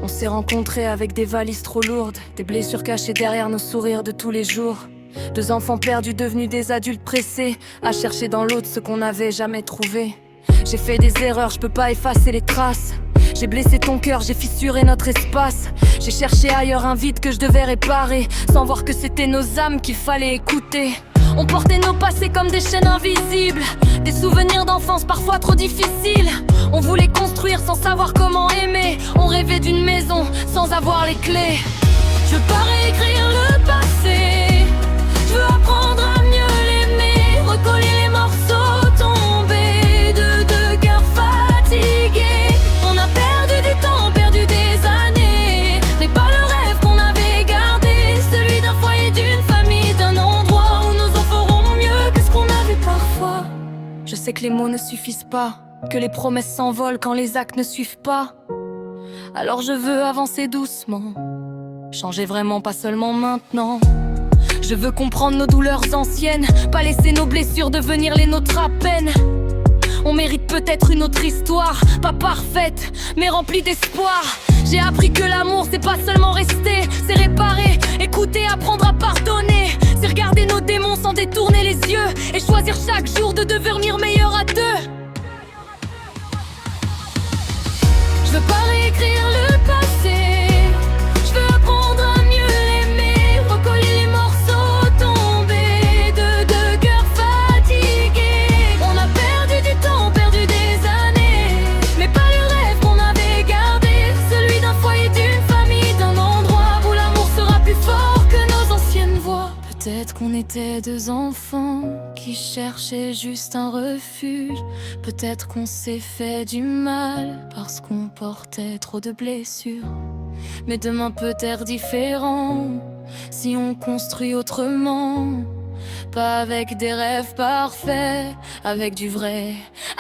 On s'est rencontrés avec des valises trop lourdes, des blessures cachées derrière nos sourires de tous les jours. Deux enfants perdus devenus des adultes pressés à chercher dans l'autre ce qu'on n'avait jamais trouvé. J'ai fait des erreurs, je peux pas effacer les traces. J'ai blessé ton cœur, j'ai fissuré notre espace. J'ai cherché ailleurs un vide que je devais réparer, sans voir que c'était nos âmes qu'il fallait écouter. On portait nos passés comme des chaînes invisibles, des souvenirs d'enfance parfois trop difficiles. On voulait construire sans savoir comment aimer. On rêvait d'une maison sans avoir les clés. Je veux pas réécrire le passé, je veux apprendre à mieux l'aimer. Recoller les morceaux tombés de deux cœurs fatigués. On a perdu du temps, perdu des années. N'est pas le rêve qu'on avait gardé, celui d'un foyer, d'une famille, d'un endroit où nos enfants feront mieux que ce qu'on avait parfois. Je sais que les mots ne suffisent pas, que les promesses s'envolent quand les actes ne suivent pas. Alors je veux avancer doucement, changer vraiment, pas seulement maintenant. Je veux comprendre nos douleurs anciennes, pas laisser nos blessures devenir les nôtres à peine. On mérite peut-être une autre histoire, pas parfaite, mais remplie d'espoir. J'ai appris que l'amour c'est pas seulement rester, c'est réparer, écouter, apprendre à pardonner. C'est regarder nos démons sans détourner les yeux, et choisir chaque jour de devenir meilleur à deux. Je veux pas réécrire le passé, je veux apprendre à mieux l'aimer. Recoller les morceaux tombés de deux cœurs fatigués. On a perdu du temps, perdu des années, mais pas le rêve qu'on avait gardé, celui d'un foyer, d'une famille, d'un endroit où l'amour sera plus fort que nos anciennes voix. Peut-être qu'on était deux enfants qui cherchaient juste un refuge. Peut-être qu'on s'est fait du mal parce qu'on portait trop de blessures. Mais demain peut être différent si on construit autrement. Pas avec des rêves parfaits, avec du vrai,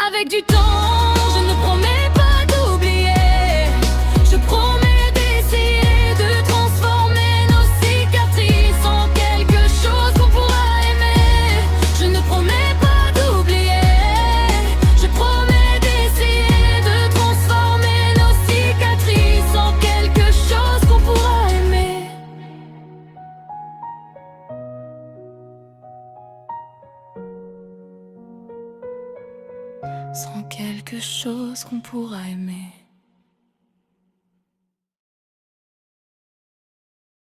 avec du temps. Je ne promets pas d'oublier, je promets d'essayer de transformer nos cicatrices en quelque chose qu'on pourra aimer. Je ne promets pas d'oublier, je promets d'essayer de transformer nos cicatrices en quelque chose qu'on pourra aimer. Sans quelque chose qu'on pourra aimer.